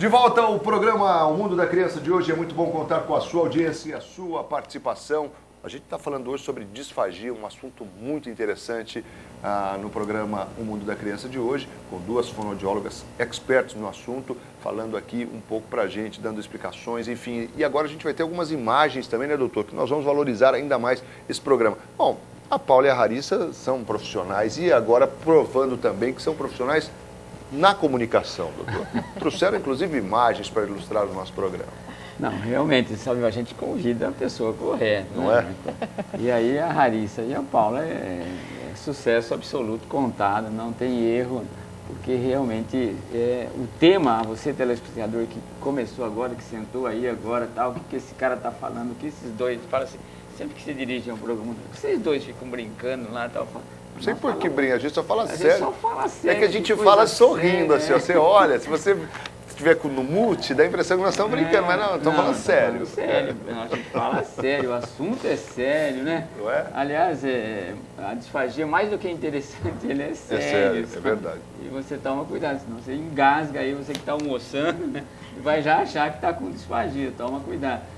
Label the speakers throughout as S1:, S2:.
S1: De volta ao programa O Mundo da Criança de hoje. É muito bom contar com a sua audiência e a sua participação. A gente está falando hoje sobre disfagia, um assunto muito interessante no programa O Mundo da Criança de hoje, com duas fonoaudiólogas expertas no assunto, falando aqui um pouco para a gente, dando explicações, enfim. E agora a gente vai ter algumas imagens também, né, doutor, que nós vamos valorizar ainda mais esse programa. Bom, a Paula e a Larissa são profissionais e agora provando também que são profissionais na comunicação, doutor. Trouxeram, inclusive, imagens para ilustrar o nosso programa.
S2: Não, realmente, sabe, a gente convida a pessoa correta,
S1: não
S2: né?
S1: é?
S2: E aí a Larissa e a Paula é sucesso absoluto, contado, não tem erro, porque realmente o tema, você telespectador que começou agora, que sentou aí agora, tal, o que esse cara está falando, o que esses dois, fala assim, sempre que se dirige a um programa, vocês dois ficam brincando lá, tal,
S1: Não sei por que brinca, a gente só fala
S2: sério.
S1: sério.
S2: Só fala sério.
S1: É que a gente fala sorrindo, assim, ó, você olha, se você estiver no mute, dá a impressão que nós estamos brincando, mas não, estamos falando sério.
S2: Sério, a gente fala sério, o assunto é sério, né?
S1: Não é?
S2: Aliás, a disfagia, mais do que interessante, ele é sério.
S1: É sério, é verdade.
S2: E você toma cuidado, senão você engasga aí, você que está almoçando, né? E vai já achar que está com disfagia, toma cuidado.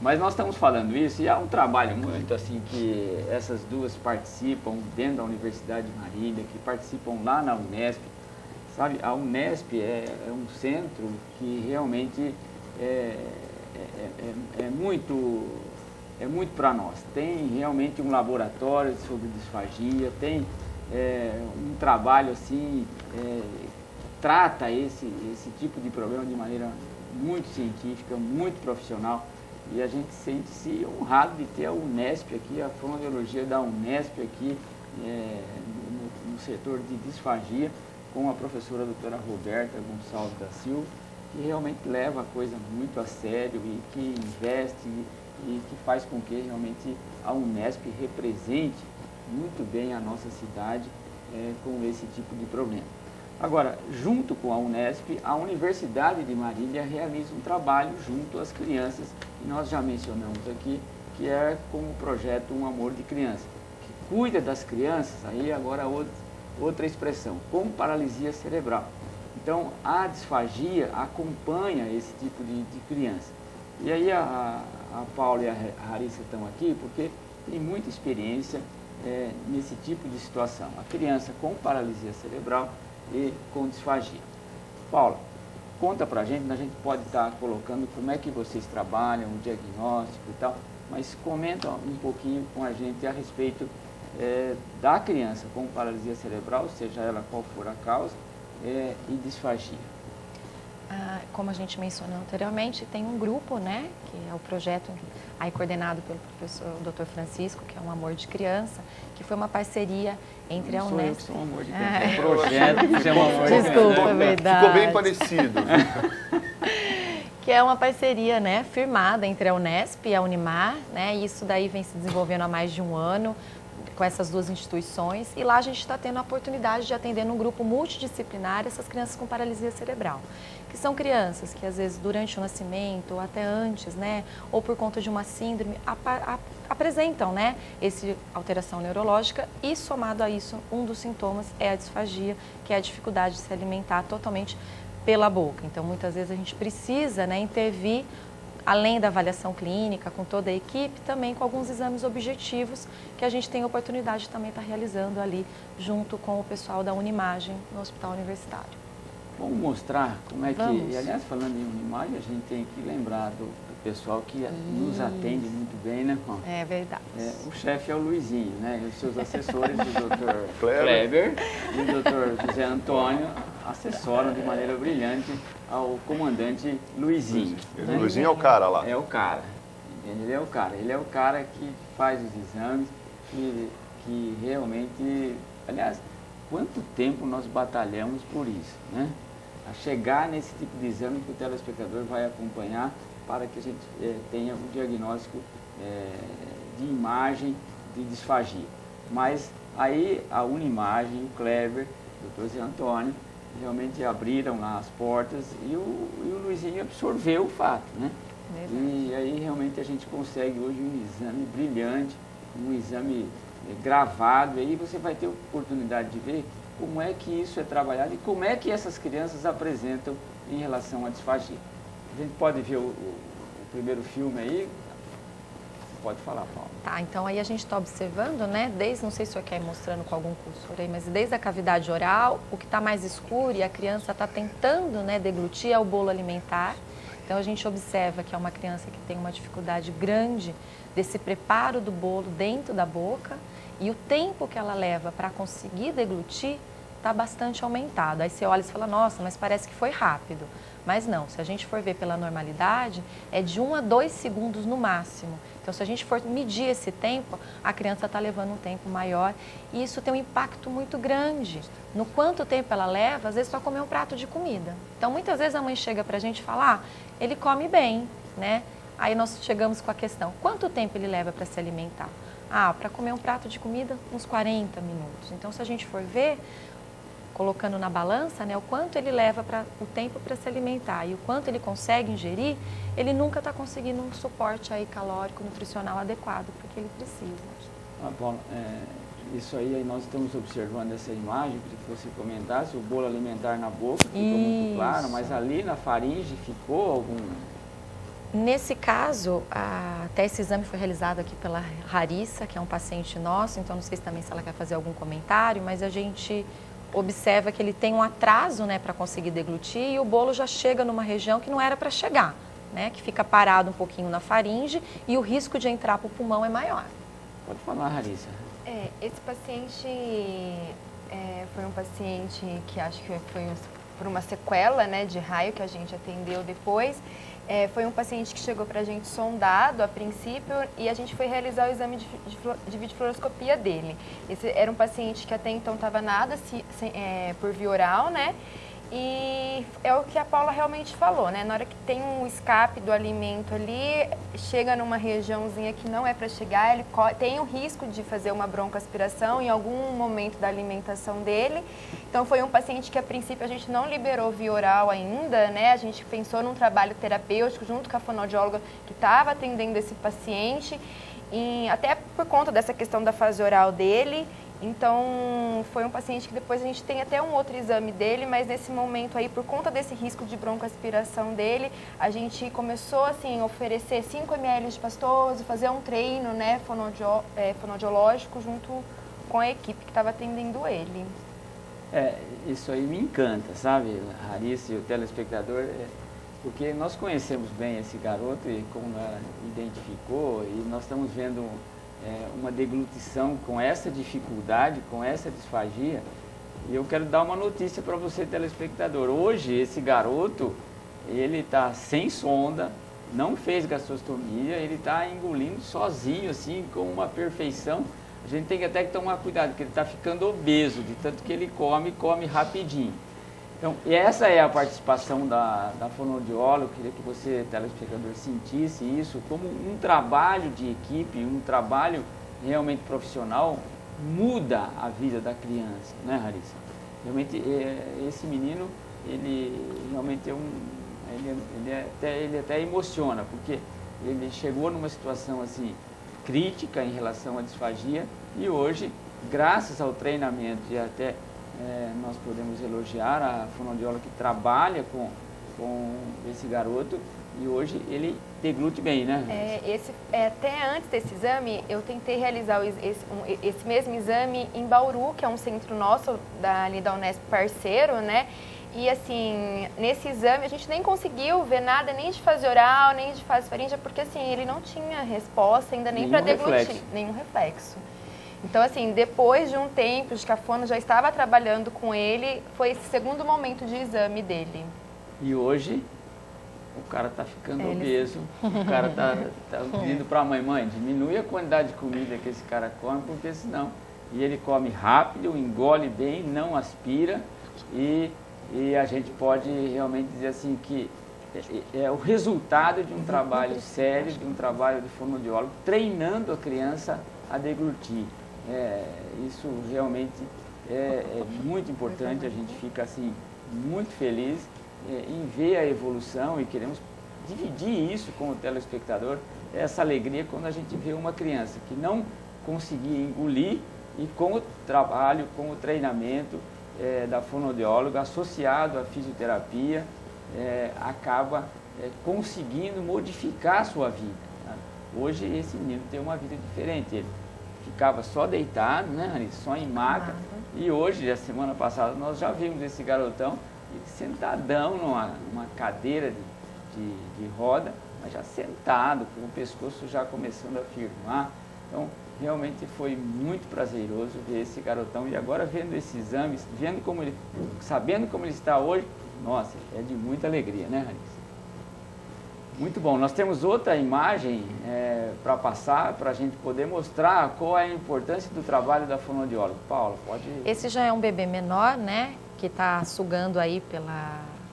S2: Mas nós estamos falando isso e há um trabalho muito assim que essas duas participam dentro da Universidade de Marília, que participam lá na Unesp. Sabe, a Unesp é um centro que realmente é muito para nós. Tem realmente um laboratório sobre disfagia, tem um trabalho assim, trata esse tipo de problema de maneira muito científica, muito profissional. E a gente sente-se honrado de ter a Unesp aqui, a fonoaudiologia da Unesp aqui no setor de disfagia, com a professora doutora Roberta Gonçalves da Silva, que realmente leva a coisa muito a sério e que investe e que faz com que realmente a Unesp represente muito bem a nossa cidade com esse tipo de problema. Agora, junto com a Unesp, a Universidade de Marília realiza um trabalho junto às crianças, que nós já mencionamos aqui, que é com o projeto Um Amor de Criança, que cuida das crianças, aí agora outra expressão, com paralisia cerebral. Então, a disfagia acompanha esse tipo de criança. E aí a Paula e a Larissa estão aqui porque tem muita experiência nesse tipo de situação. A criança com paralisia cerebral e com disfagia. Paula, conta pra gente pode estar colocando como é que vocês trabalham, o diagnóstico e tal, mas comenta um pouquinho com a gente a respeito da criança com paralisia cerebral, seja ela qual for a causa, e disfagia.
S3: Como a gente mencionou anteriormente, tem um grupo, né, que é o projeto aí coordenado pelo professor Dr. Francisco, que é Um Amor de Criança, que foi uma parceria entre a Unesp.
S2: Eu que sou um amor de criança. É um projeto que chama Amor de
S3: Desculpa,
S2: Criança.
S3: é verdade.
S1: Ficou bem parecido.
S3: Que é uma parceria, né, firmada entre a Unesp e a Unimar, né, e isso daí vem se desenvolvendo há mais de um ano com essas duas instituições, e lá a gente está tendo a oportunidade de atender num grupo multidisciplinar essas crianças com paralisia cerebral, que são crianças que às vezes durante o nascimento ou até antes, né, ou por conta de uma síndrome, apresentam, né, essa alteração neurológica, e somado a isso, um dos sintomas é a disfagia, que é a dificuldade de se alimentar totalmente pela boca. Então, muitas vezes a gente precisa, né, intervir, além da avaliação clínica, com toda a equipe, também com alguns exames objetivos que a gente tem a oportunidade de também estar realizando ali junto com o pessoal da Unimagem no Hospital Universitário.
S2: Vamos mostrar como é que...
S3: Vamos.
S2: E, aliás, falando em Unimagem, a gente tem que lembrar do pessoal que nos atende muito bem, né, Juan?
S3: É verdade.
S2: O chefe é o Luizinho, né? E os seus assessores, o Dr.
S1: Kleber.
S2: Kleber e o Dr. José Antônio, assessoram de maneira brilhante ao comandante Luizinho. Né?
S1: Luizinho é o cara lá.
S2: É o cara, entende? Ele é o cara. Ele é o cara que faz os exames, que realmente... Aliás, quanto tempo nós batalhamos por isso, né? A chegar nesse tipo de exame que o telespectador vai acompanhar para que a gente tenha um diagnóstico de imagem de disfagia. Mas aí a Unimagem, o Kleber, o Dr. Zé Antônio, realmente abriram lá as portas e o Luizinho absorveu o fato, né? E aí realmente a gente consegue hoje um exame brilhante, um exame gravado, e aí você vai ter oportunidade de ver como é que isso é trabalhado e como é que essas crianças apresentam em relação à disfagia. A gente pode ver o primeiro filme aí. Pode falar, Paulo.
S3: Tá, então aí a gente está observando, né, desde, não sei se o senhor quer ir mostrando com algum cursor aí, mas desde a cavidade oral, o que está mais escuro e a criança está tentando, né, deglutir é o bolo alimentar. Então a gente observa que é uma criança que tem uma dificuldade grande desse preparo do bolo dentro da boca e o tempo que ela leva para conseguir deglutir está bastante aumentado. Aí você olha e fala, nossa, mas parece que foi rápido. Mas não, se a gente for ver pela normalidade, é de 1 a 2 segundos no máximo. Então, se a gente for medir esse tempo, a criança está levando um tempo maior e isso tem um impacto muito grande. No quanto tempo ela leva, às vezes só comer um prato de comida. Então, muitas vezes a mãe chega para a gente e fala, ele come bem, né? Aí nós chegamos com a questão, quanto tempo ele leva para se alimentar? Para comer um prato de comida, uns 40 minutos. Então, se a gente for ver, colocando na balança, né, o quanto ele leva o tempo para se alimentar e o quanto ele consegue ingerir, ele nunca está conseguindo um suporte aí calórico, nutricional adequado para o que ele precisa.
S2: Paulo, isso aí nós estamos observando essa imagem, que você comentasse, o bolo alimentar na boca ficou muito claro, mas ali na faringe ficou algum...
S3: Nesse caso, até esse exame foi realizado aqui pela Larissa, que é um paciente nosso, então não sei também se ela quer fazer algum comentário, mas a gente observa que ele tem um atraso, né, para conseguir deglutir e o bolo já chega numa região que não era para chegar, né, que fica parado um pouquinho na faringe e o risco de entrar para o pulmão é maior.
S2: Pode falar, Larissa.
S4: Esse paciente foi um paciente que acho que foi por uma sequela, né, de raio que a gente atendeu depois. Foi um paciente que chegou para a gente sondado a princípio e a gente foi realizar o exame de videofluoroscopia dele. Esse era um paciente que até então estava nada por via oral, né? E é o que a Paula realmente falou, né? Na hora que tem um escape do alimento ali, chega numa regiãozinha que não é para chegar, ele tem o risco de fazer uma broncoaspiração em algum momento da alimentação dele. Então foi um paciente que a princípio a gente não liberou via oral ainda, né? A gente pensou num trabalho terapêutico junto com a fonoaudióloga que estava atendendo esse paciente, e até por conta dessa questão da fase oral dele. Então, foi um paciente que depois a gente tem até um outro exame dele, mas nesse momento aí, por conta desse risco de broncoaspiração dele, a gente começou, assim, a oferecer 5 ml de pastoso, fazer um treino, né, fonoaudiológico junto com a equipe que estava atendendo ele.
S2: Isso aí me encanta, sabe, Larissa e o telespectador, porque nós conhecemos bem esse garoto e como ela identificou, e nós estamos vendo uma deglutição com essa dificuldade, com essa disfagia. E eu quero dar uma notícia para você, telespectador. Hoje, esse garoto, ele está sem sonda, não fez gastrostomia, ele está engolindo sozinho, assim, com uma perfeição. A gente tem até que tomar cuidado, porque ele está ficando obeso, de tanto que ele come rapidinho. Então, essa é a participação da fonoaudióloga. Eu queria que você, telespectador, sentisse isso como um trabalho de equipe, um trabalho realmente profissional, muda a vida da criança, né, Larissa? Realmente, esse menino, ele realmente ele até emociona, porque ele chegou numa situação assim, crítica em relação à disfagia, e hoje, graças ao treinamento e até nós podemos elogiar a fonoaudióloga que trabalha com esse garoto, e hoje ele deglute bem, né?
S4: Até antes desse exame, eu tentei realizar esse mesmo exame em Bauru, que é um centro nosso, ali da Unesp parceiro, né? E assim, nesse exame a gente nem conseguiu ver nada, nem de fase oral, nem de fase faríngea, porque assim, ele não tinha resposta ainda nem para deglutir, nenhum reflexo. Então, assim, depois de um tempo de que a fono já estava trabalhando com ele, foi esse segundo momento de exame dele.
S2: E hoje, o cara está ficando obeso, o cara está pedindo para a mãe, diminui a quantidade de comida que esse cara come, porque senão... E ele come rápido, engole bem, não aspira, e a gente pode realmente dizer assim que é o resultado de um trabalho sério, de um trabalho de fonoaudiólogo, treinando a criança a deglutir. Isso realmente é muito importante, a gente fica assim muito feliz em ver a evolução, e queremos dividir isso com o telespectador, essa alegria quando a gente vê uma criança que não conseguia engolir, e com o trabalho, com o treinamento da fonoaudióloga associado à fisioterapia, acaba conseguindo modificar a sua vida. Tá? Hoje esse menino tem uma vida diferente. Ele ficava só deitado, né, Larissa? Só em maca. E hoje, a semana passada, nós já vimos esse garotão sentadão numa cadeira de roda, mas já sentado, com o pescoço já começando a firmar. Então, realmente foi muito prazeroso ver esse garotão. E agora, vendo esses exames, sabendo como ele está hoje, nossa, é de muita alegria, né, Larissa? Muito bom. Nós temos outra imagem para passar, para a gente poder mostrar qual é a importância do trabalho da fonoaudióloga. Paula, pode...
S3: Esse já é um bebê menor, né, que está sugando aí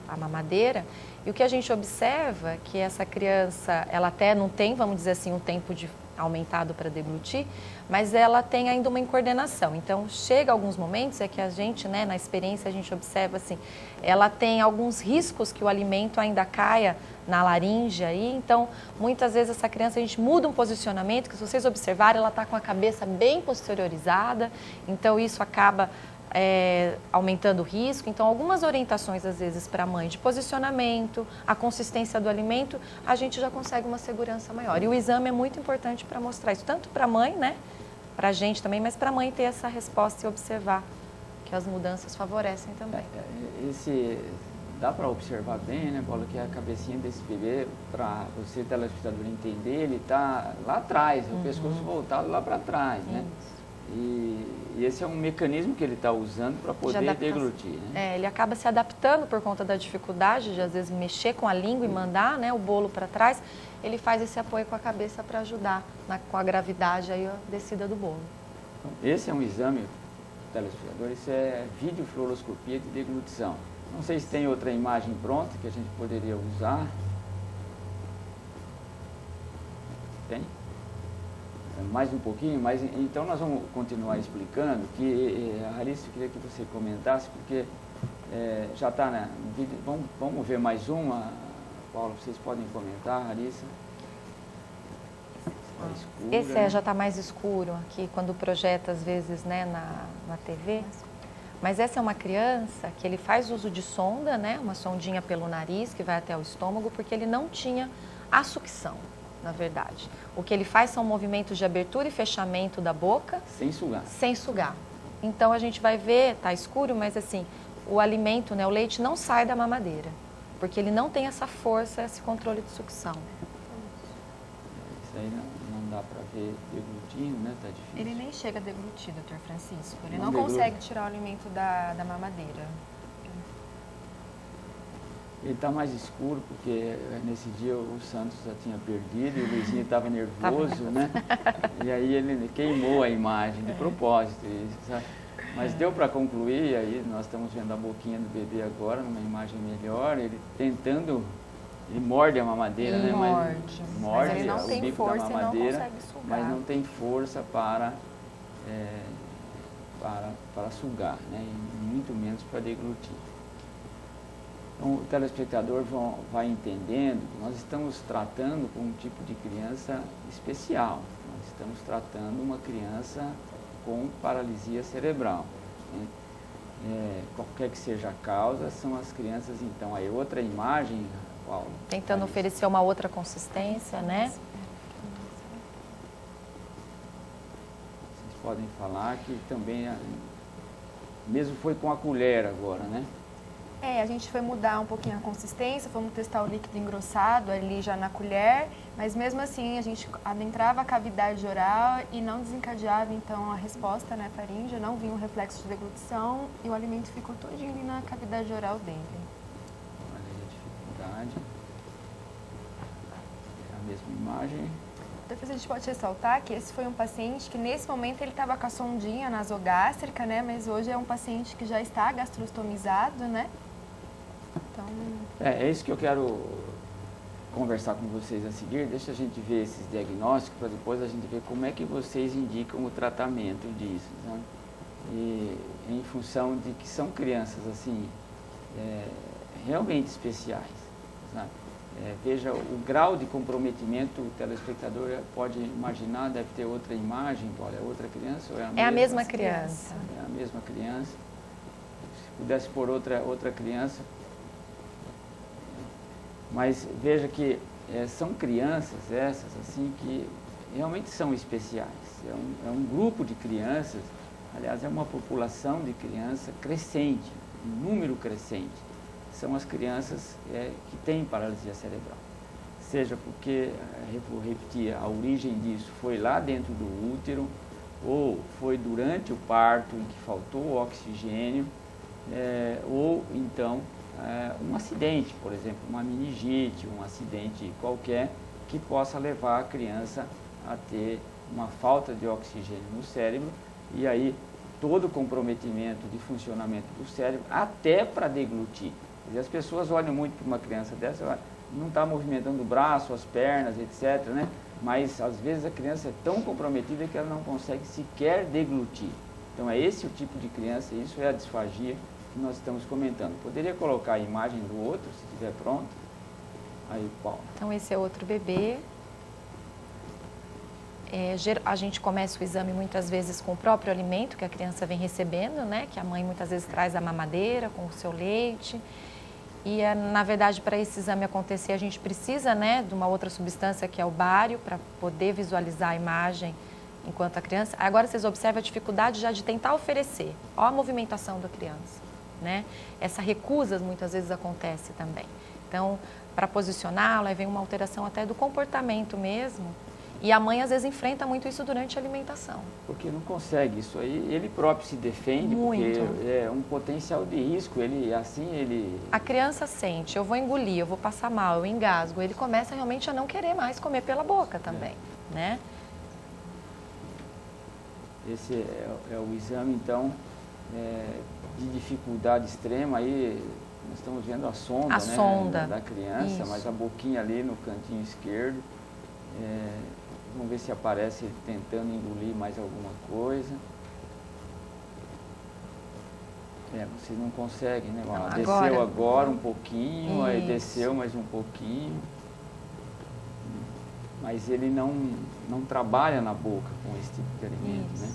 S3: a mamadeira. E o que a gente observa é que essa criança, ela até não tem, vamos dizer assim, um tempo aumentado para deglutir, mas ela tem ainda uma incoordenação. Então, chega alguns momentos, é que a gente, né, na experiência, a gente observa assim, ela tem alguns riscos que o alimento ainda caia na laringe aí. Então, muitas vezes essa criança, a gente muda um posicionamento, que se vocês observarem, ela está com a cabeça bem posteriorizada, então isso acaba aumentando o risco. Então, algumas orientações, às vezes, para a mãe de posicionamento, a consistência do alimento, a gente já consegue uma segurança maior. E o exame é muito importante para mostrar isso, tanto para a mãe, né, para a gente também, mas para a mãe ter essa resposta e observar que as mudanças favorecem também.
S2: Dá para observar bem, né, Paula, que a cabecinha desse bebê, para você, telespectador, entender, ele está lá atrás, o pescoço voltado lá para trás, né? E esse é um mecanismo que ele está usando para poder deglutir, né?
S3: Ele acaba se adaptando por conta da dificuldade de, às vezes, mexer com a língua e mandar, né, o bolo para trás. Ele faz esse apoio com a cabeça para ajudar com a gravidade aí, a descida do bolo.
S2: Então, esse é um exame, telespectador, isso é videofluoroscopia de deglutição. Não sei se tem outra imagem pronta que a gente poderia usar. Tem? Mais um pouquinho, mas então nós vamos continuar explicando que a Larissa, eu queria que você comentasse, porque já está no vídeo. Vamos ver mais uma. Paulo, vocês podem comentar, Larissa?
S3: Esse já está mais escuro aqui, quando projeta às vezes, né, na TV. Mas essa é uma criança que ele faz uso de sonda, né, uma sondinha pelo nariz que vai até o estômago, porque ele não tinha a sucção, na verdade. O que ele faz são movimentos de abertura e fechamento da boca.
S2: Sem sugar.
S3: Sem sugar. Então a gente vai ver, tá escuro, mas assim, o alimento, né, o leite não sai da mamadeira, porque ele não tem essa força, esse controle de sucção.
S2: Isso aí não dá para ver deglutindo, né? Tá difícil.
S4: Ele nem chega a deglutir, Dr. Francisco. Ele
S2: Não
S4: não consegue tirar o alimento da mamadeira.
S2: Ele está mais escuro porque nesse dia o Santos já tinha perdido e o Luizinho estava nervoso, né? E aí ele queimou a imagem de propósito. Sabe? Mas deu para concluir, aí nós estamos vendo a boquinha do bebê agora, numa imagem melhor, ele tentando, ele morde a mamadeira,
S4: ele
S2: né?
S4: Mas ele não
S2: o
S4: tem
S2: bico
S4: força
S2: da mamadeira,
S4: e não consegue sugar.
S2: mas não tem força para sugar, né? E muito menos para deglutir. Então, o telespectador vai entendendo que nós estamos tratando com um tipo de criança especial. Nós estamos tratando uma criança com paralisia cerebral, né? Qualquer que seja a causa, são as crianças, então. Aí outra imagem, Paulo.
S3: Tentando oferecer uma outra consistência, né?
S2: Vocês podem falar que também, mesmo foi com a colher agora, né?
S4: A gente foi mudar um pouquinho a consistência, fomos testar o líquido engrossado ali já na colher, mas mesmo assim a gente adentrava a cavidade oral e não desencadeava então a resposta, né, faríngea, não vinha um reflexo de deglutição e o alimento ficou todinho ali na cavidade oral dele.
S2: Olha aí a dificuldade. É a mesma imagem.
S4: Depois a gente pode ressaltar que esse foi um paciente que nesse momento ele estava com a sondinha nasogástrica, né, mas hoje é um paciente que já está gastrostomizado, né? Então...
S2: É isso que eu quero conversar com vocês a seguir. Deixa a gente ver esses diagnósticos para depois a gente ver como é que vocês indicam o tratamento disso, sabe? E em função de que são crianças assim realmente especiais, sabe? Veja o grau de comprometimento, o telespectador pode imaginar, deve ter outra imagem, olha, é outra criança ou
S3: é a mesma criança?
S2: É a mesma criança. Se pudesse pôr outra criança, Mas veja que são crianças essas assim que realmente são especiais. É um grupo de crianças, aliás, é uma população de criança crescente, um número crescente. São as crianças que têm paralisia cerebral. Seja porque, vou repetir, a origem disso foi lá dentro do útero, ou foi durante o parto em que faltou oxigênio, ou então um acidente, por exemplo, uma meningite, um acidente qualquer, que possa levar a criança a ter uma falta de oxigênio no cérebro, e aí todo o comprometimento de funcionamento do cérebro, até para deglutir. Quer dizer, as pessoas olham muito para uma criança dessa, não está movimentando o braço, as pernas, etc., né? Mas às vezes a criança é tão comprometida que ela não consegue sequer deglutir. Então é esse o tipo de criança, isso é a disfagia que nós estamos comentando. Poderia colocar a imagem do outro, se estiver pronto? Aí, Paulo.
S3: Então esse é outro bebê. A gente começa o exame muitas vezes com o próprio alimento que a criança vem recebendo, né? Que a mãe muitas vezes traz a mamadeira com o seu leite. E, na verdade, para esse exame acontecer, a gente precisa, né, de uma outra substância que é o bário, para poder visualizar a imagem enquanto a criança... Agora, vocês observam a dificuldade já de tentar oferecer. Olha a movimentação da criança, né? Essa recusa, muitas vezes, acontece também. Então, para posicioná-la, vem uma alteração até do comportamento mesmo. E a mãe, às vezes, enfrenta muito isso durante a alimentação.
S2: Porque não consegue isso aí, ele próprio se defende, muito. Porque é um potencial de risco, ele...
S3: A criança sente, eu vou engolir, eu vou passar mal, eu engasgo, ele começa realmente a não querer mais comer pela boca também, né?
S2: Esse é o exame, então, de dificuldade extrema, aí nós estamos vendo a sonda,
S3: sonda
S2: da criança,
S3: isso.
S2: Mas a boquinha ali no cantinho esquerdo. Vamos ver se aparece ele tentando engolir mais alguma coisa. Vocês não conseguem, né?
S3: Não,
S2: desceu agora um pouquinho,
S3: isso.
S2: Aí desceu mais um pouquinho. Mas ele não trabalha na boca com esse tipo de alimento,
S3: isso.
S2: né?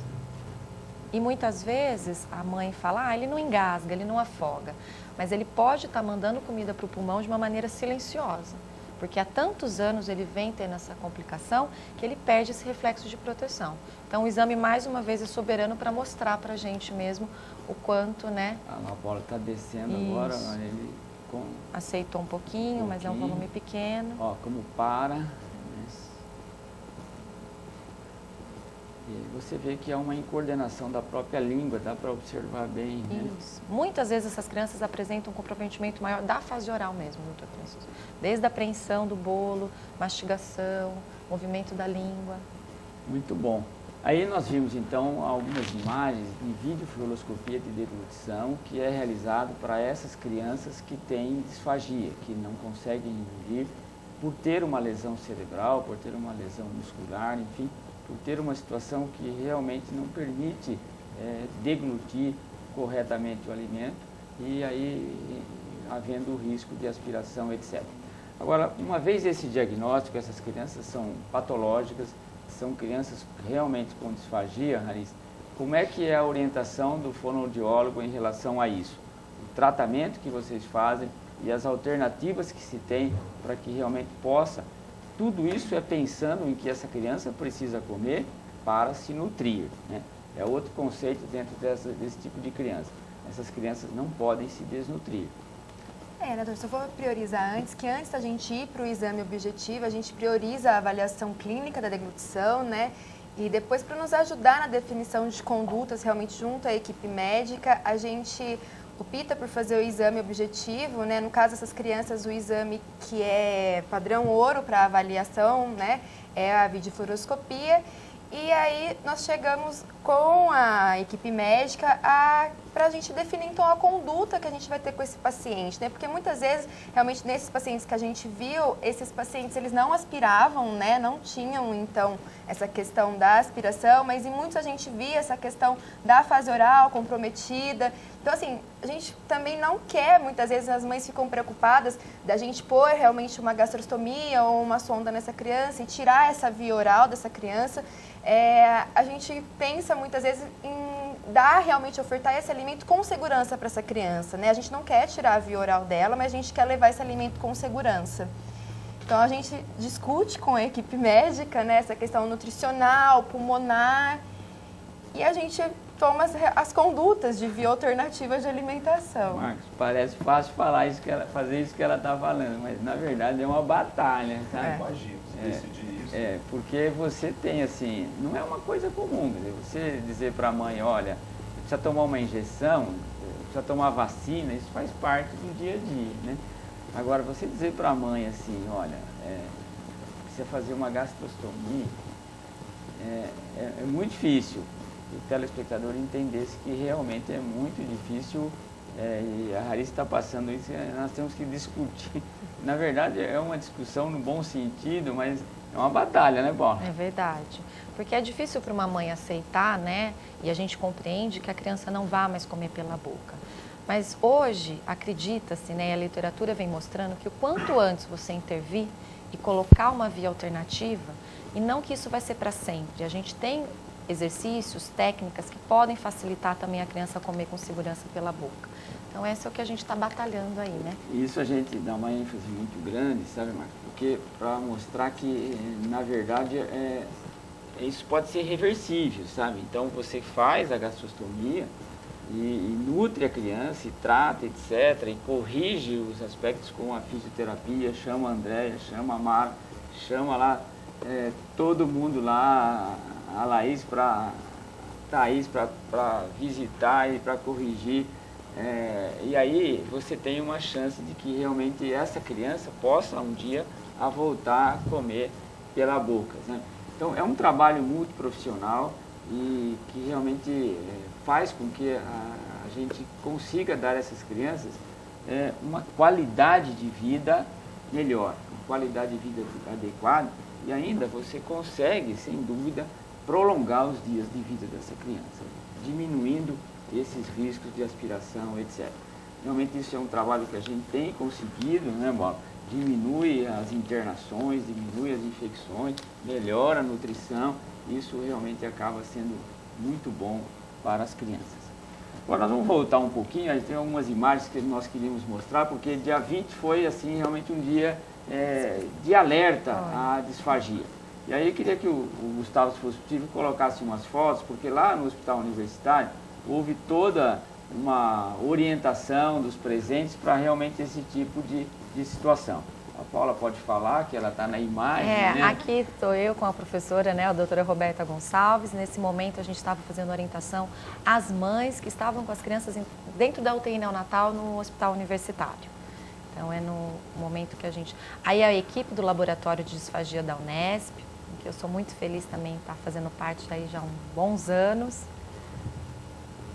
S3: E muitas vezes a mãe fala, ele não engasga, ele não afoga. Mas ele pode estar mandando comida para o pulmão de uma maneira silenciosa. Porque há tantos anos ele vem tendo essa complicação que ele perde esse reflexo de proteção. Então o exame mais uma vez é soberano para mostrar para a gente mesmo o quanto, né?
S2: A bola está descendo
S3: isso.
S2: Agora, ele
S3: aceitou um pouquinho, mas é um volume pequeno.
S2: Ó, como para. E você vê que há uma incoordenação da própria língua, dá para observar bem, né?
S3: Isso. Muitas vezes essas crianças apresentam um comprometimento maior da fase oral mesmo, doutor Francisco. Desde a apreensão do bolo, mastigação, movimento da língua.
S2: Muito bom. Aí nós vimos então algumas imagens de videofluoroscopia de deglutição que é realizado para essas crianças que têm disfagia, que não conseguem engolir por ter uma lesão cerebral, por ter uma lesão muscular, enfim, por ter uma situação que realmente não permite deglutir corretamente o alimento e aí havendo o risco de aspiração, etc. Agora, uma vez esse diagnóstico, essas crianças são patológicas, são crianças realmente com disfagia, Larissa, como é que é a orientação do fonoaudiólogo em relação a isso? O tratamento que vocês fazem e as alternativas que se tem para que realmente possa. Tudo isso é pensando em que essa criança precisa comer para se nutrir, né? É outro conceito dentro desse tipo de criança. Essas crianças não podem se desnutrir.
S4: Doutor, só vou priorizar que antes da gente ir para o exame objetivo, a gente prioriza a avaliação clínica da deglutição, né? E depois, para nos ajudar na definição de condutas realmente junto à equipe médica, a gente opta por fazer o exame objetivo, né? No caso dessas crianças, o exame que é padrão ouro para avaliação, né? É a videofluoroscopia. E aí nós chegamos com a equipe médica para a gente definir então a conduta que a gente vai ter com esse paciente, né? Porque muitas vezes, realmente nesses pacientes que a gente viu, esses pacientes eles não aspiravam, né? Não tinham então essa questão da aspiração, mas em muitos a gente via essa questão da fase oral comprometida. Então assim, a gente também não quer, muitas vezes as mães ficam preocupadas da gente pôr realmente uma gastrostomia ou uma sonda nessa criança e tirar essa via oral dessa criança. A gente pensa muitas vezes em dar, realmente ofertar esse alimento com segurança para essa criança, né? A gente não quer tirar a via oral dela, mas a gente quer levar esse alimento com segurança. Então, a gente discute com a equipe médica, né, essa questão nutricional, pulmonar, e a gente toma as condutas de via alternativa de alimentação.
S2: Marcos, parece fácil fazer isso que ela está falando, mas na verdade é uma batalha, sabe?
S1: Imagina, você decidir isso.
S2: Porque você tem assim, não é uma coisa comum, você dizer para a mãe, olha, precisa tomar uma injeção, precisa tomar vacina, isso faz parte do dia a dia, né? Agora, você dizer para a mãe assim, olha, precisa fazer uma gastrostomia, é muito difícil o telespectador entendesse que realmente é muito difícil, e a Rarícia está passando isso, nós temos que discutir. Na verdade, é uma discussão no bom sentido, mas é uma batalha, né, Paula?
S3: É verdade. Porque é difícil para uma mãe aceitar, né? E a gente compreende que a criança não vá mais comer pela boca. Mas hoje, acredita-se, né, a literatura vem mostrando que o quanto antes você intervir e colocar uma via alternativa, e não que isso vai ser para sempre. A gente tem exercícios, técnicas que podem facilitar também a criança comer com segurança pela boca. Então, esse é o que a gente está batalhando aí, né?
S2: Isso a gente dá uma ênfase muito grande, sabe, Marcos? Porque para mostrar que, na verdade, isso pode ser reversível, sabe? Então, você faz a gastrostomia e nutre a criança, e trata, etc., e corrige os aspectos com a fisioterapia, chama a Andréia, chama a Mara, chama lá todo mundo lá, a Laís para Thaís para visitar e para corrigir. E aí você tem uma chance de que realmente essa criança possa um dia a voltar a comer pela boca, né? Então é um trabalho muito profissional e que realmente faz com que a gente consiga dar a essas crianças uma qualidade de vida melhor, uma qualidade de vida adequada, e ainda você consegue, sem dúvida, prolongar os dias de vida dessa criança, diminuindo esses riscos de aspiração, etc. Realmente isso é um trabalho que a gente tem conseguido, né, Bola? Diminui as internações, diminui as infecções, melhora a nutrição, isso realmente acaba sendo muito bom para as crianças. Agora nós vamos voltar um pouquinho, aí tem algumas imagens que nós queríamos mostrar, porque dia 20 foi assim realmente um dia de alerta à disfagia. E aí eu queria que o Gustavo, se fosse possível, colocasse umas fotos, porque lá no Hospital Universitário houve toda uma orientação dos presentes para realmente esse tipo de situação. A Paula pode falar, que ela está na imagem, né?
S3: Aqui estou eu com a professora, né, a doutora Roberta Gonçalves. Nesse momento a gente estava fazendo orientação às mães que estavam com as crianças dentro da UTI neonatal no Hospital Universitário. Então é no momento que a gente... Aí a equipe do Laboratório de Disfagia da Unesp, que eu sou muito feliz também estar fazendo parte daí já há bons anos.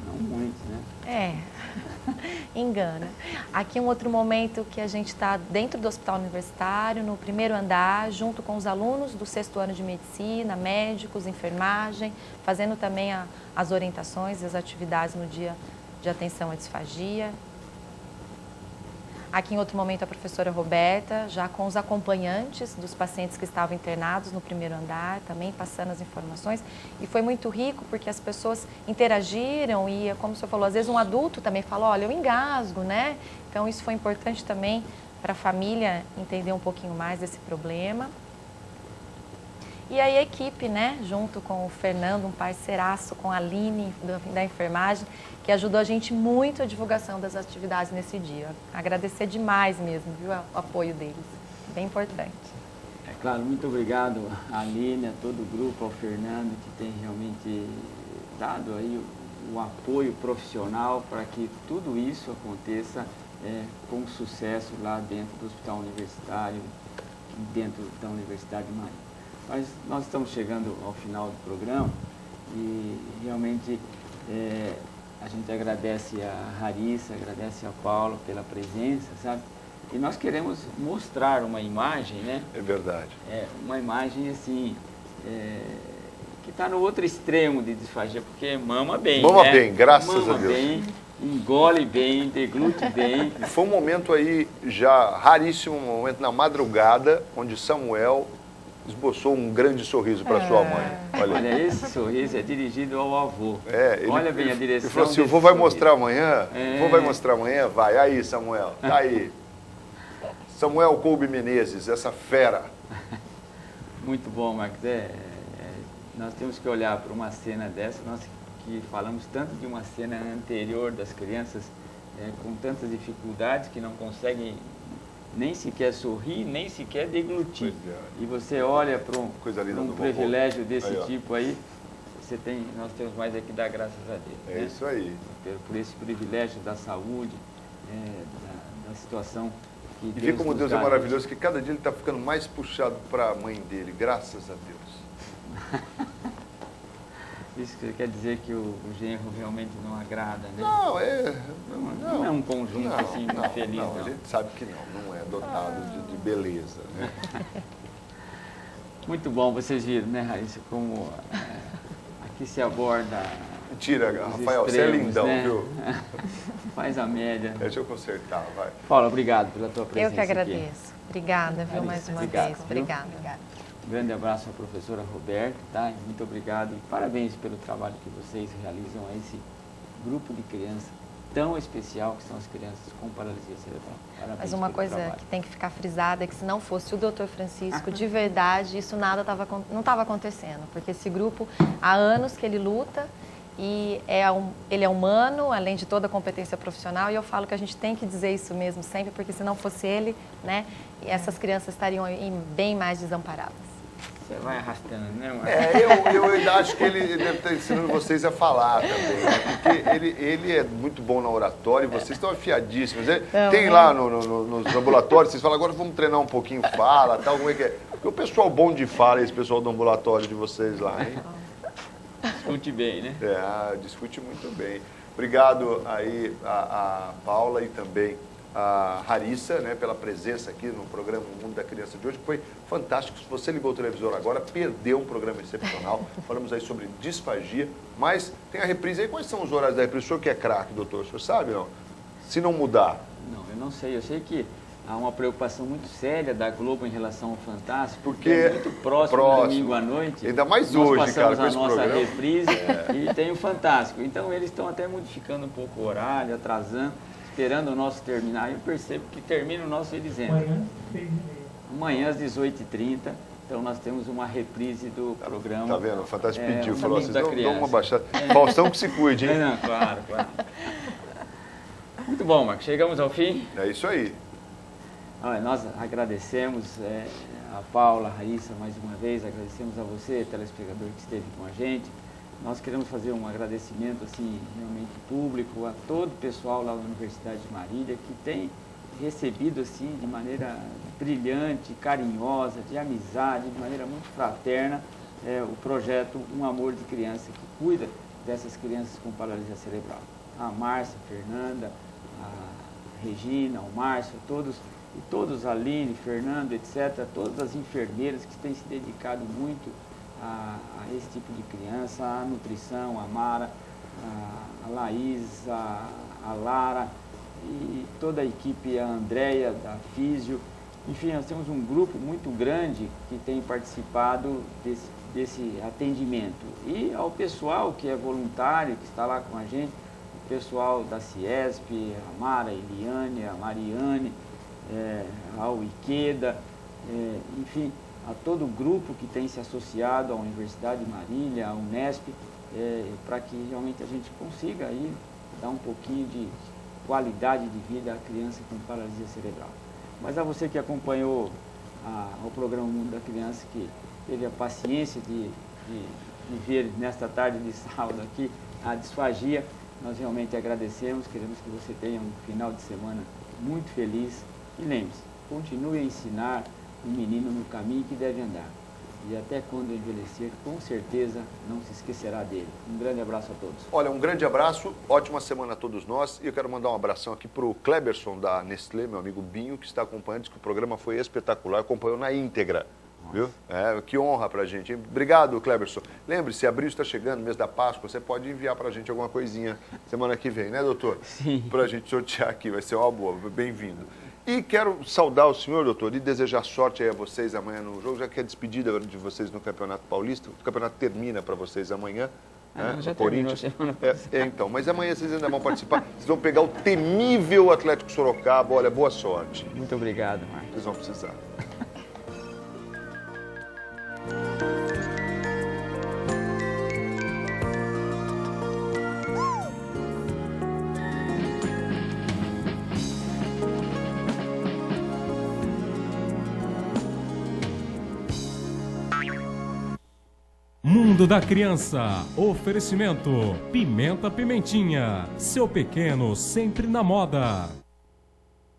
S2: Não muito, né?
S3: Engana. Aqui um outro momento que a gente está dentro do Hospital Universitário, no primeiro andar, junto com os alunos do 6º ano de Medicina, médicos, enfermagem, fazendo também as orientações e as atividades no dia de atenção à disfagia. Aqui em outro momento a professora Roberta, já com os acompanhantes dos pacientes que estavam internados no primeiro andar, também passando as informações. E foi muito rico porque as pessoas interagiram e, como o senhor falou, às vezes um adulto também fala, olha, eu engasgo, né? Então isso foi importante também para a família entender um pouquinho mais desse problema. E aí a equipe, né, junto com o Fernando, um parceiraço, com a Aline da enfermagem, que ajudou a gente muito a divulgação das atividades nesse dia. Agradecer demais mesmo, viu, o apoio deles, bem importante.
S2: É claro, muito obrigado à Aline, a todo o grupo, ao Fernando, que tem realmente dado aí o apoio profissional para que tudo isso aconteça com sucesso lá dentro do Hospital Universitário, dentro da Universidade de Maria. Mas nós estamos chegando ao final do programa e realmente a gente agradece a Rarícia, agradece a Paula pela presença, sabe? E nós queremos mostrar uma imagem, né?
S1: É verdade.
S2: Uma imagem assim, que está no outro extremo de disfagia, porque mama bem,
S1: Mama
S2: né?
S1: bem, graças
S2: mama
S1: a Deus.
S2: Bem, engole bem, deglute bem.
S1: Foi um momento aí já raríssimo, um momento na madrugada, onde Samuel esboçou um grande sorriso para sua mãe.
S2: Olha, esse sorriso é dirigido ao avô. Olha bem a direção.
S1: Ele falou assim, o vô vai mostrar amanhã? O vô vai mostrar amanhã? Vai. Aí, Samuel, tá aí. Samuel Kolbe Menezes, essa fera.
S2: Muito bom, Marcos. Nós temos que olhar para uma cena dessa, nós que falamos tanto de uma cena anterior das crianças com tantas dificuldades que não conseguem nem sequer sorrir, nem sequer deglutir. E você olha para um privilégio desse tipo aí, nós temos mais aqui dar graças a Deus.
S1: É isso aí.
S2: Por esse privilégio da saúde, da situação que
S1: E vê como Deus é maravilhoso, que cada dia ele está ficando mais puxado para a mãe dele, graças a Deus.
S2: Isso quer dizer que o genro realmente não agrada, né?
S1: Não,
S2: não é um conjunto assim muito feliz.
S1: Não, a gente sabe que não é dotado de beleza, né?
S2: Muito bom, vocês viram, né, Raíssa, como aqui se aborda.
S1: Mentira, Rafael, você é lindão, né? Viu?
S2: Faz a média.
S1: Deixa eu consertar, vai.
S2: Paula, obrigado pela tua presença.
S3: Eu que agradeço.
S2: Aqui.
S3: Obrigada, viu, mais uma vez. Obrigada.
S2: Um grande abraço à professora Roberta, tá? Muito obrigado e parabéns pelo trabalho que vocês realizam a esse grupo de crianças tão especial que são as crianças com paralisia cerebral. Parabéns.
S3: Mas uma coisa que tem que ficar frisada é que se não fosse o Dr. Francisco, de verdade, isso não estava acontecendo, porque esse grupo, há anos que ele luta e ele é humano, além de toda a competência profissional, e eu falo que a gente tem que dizer isso mesmo sempre, porque se não fosse ele, né, essas crianças estariam bem mais desamparadas.
S2: Você vai arrastando, né, Marcos?
S1: Eu ainda acho que ele deve estar ensinando vocês a falar também, né? Porque ele é muito bom na oratória e vocês estão afiadíssimos. Tem lá nos ambulatórios, vocês falam, agora vamos treinar um pouquinho fala, tal, como é que é? Porque o pessoal bom de fala é esse pessoal do ambulatório de vocês lá, hein?
S2: Discute bem, né?
S1: Discute muito bem. Obrigado aí a Paula e também a Harissa, né, pela presença aqui no programa O Mundo da Criança de hoje, que foi fantástico. Se você ligou o televisor agora, perdeu um programa excepcional. Falamos aí sobre disfagia, mas tem a reprise aí. Quais são os horários da reprise? O senhor que é craque, doutor, o senhor sabe, não? Se não mudar.
S2: Não, eu não sei. Eu sei que há uma preocupação muito séria da Globo em relação ao Fantástico,
S1: porque
S2: é muito próximo do domingo à noite.
S1: Ainda mais hoje, cara, com esse
S2: programa. Nós passamos a nossa reprise e tem o Fantástico. Então, eles estão até modificando um pouco o horário, atrasando, esperando o nosso terminar. Eu percebo que termina o nosso dizendo. Amanhã às 18h30. Então, nós temos uma reprise do programa.
S1: Tá vendo? O Fantástico pediu, falou assim,
S2: dão
S1: uma baixada. Faustão que se cuide, hein?
S2: Não, claro. Muito bom, Marcos. Chegamos ao fim.
S1: É isso aí.
S2: Olha, nós agradecemos a Paula, a Raíssa, mais uma vez, agradecemos a você, telespectador que esteve com a gente. Nós queremos fazer um agradecimento, assim, realmente público a todo o pessoal lá da Universidade de Marília, que tem recebido, assim, de maneira brilhante, carinhosa, de amizade, de maneira muito fraterna, o projeto Um Amor de Criança, que cuida dessas crianças com paralisia cerebral. A Márcia, a Fernanda, a Regina, o Márcio, todos, a Aline, Fernando, etc., todas as enfermeiras que têm se dedicado muito a esse tipo de criança, a nutrição, a Mara, a Laís, a Lara e toda a equipe, a Andréia, da Físio. Enfim, nós temos um grupo muito grande que tem participado desse atendimento. E ao pessoal que é voluntário, que está lá com a gente, o pessoal da Ciesp, a Mara, a Eliane, a Mariane, ao Iqueda, enfim, a todo o grupo que tem se associado à Universidade de Marília, à Unesp, para que realmente a gente consiga aí dar um pouquinho de qualidade de vida à criança com paralisia cerebral. Mas a você que acompanhou o programa Mundo da Criança, que teve a paciência de ver nesta tarde de sábado aqui a disfagia, nós realmente agradecemos, queremos que você tenha um final de semana muito feliz. E lembre-se, continue a ensinar o menino no caminho que deve andar. E até quando envelhecer, com certeza não se esquecerá dele. Um grande abraço a todos.
S1: Olha, um grande abraço, ótima semana a todos nós. E eu quero mandar um abração aqui para o Kleberson da Nestlé, meu amigo Binho, que está acompanhando, diz que o programa foi espetacular, acompanhou na íntegra. Viu? Que honra pra gente, hein? Obrigado, Kleberson. Lembre-se, abril está chegando, mês da Páscoa, você pode enviar pra gente alguma coisinha semana que vem, né, doutor?
S2: Sim.
S1: Pra gente sortear aqui, vai ser uma boa, bem-vindo. E quero saudar o senhor, doutor, e desejar sorte aí a vocês amanhã no jogo, já que é a despedida de vocês no Campeonato Paulista. O campeonato termina para vocês amanhã. Né?
S2: Já
S1: o Corinthians.
S2: terminou.
S1: Então, mas amanhã vocês ainda vão participar. Vocês vão pegar o temível Atlético Sorocaba. Olha, boa sorte.
S2: Muito obrigado, Marcos.
S1: Vocês vão precisar.
S5: Mundo da Criança. Oferecimento Pimenta Pimentinha. Seu pequeno sempre na moda.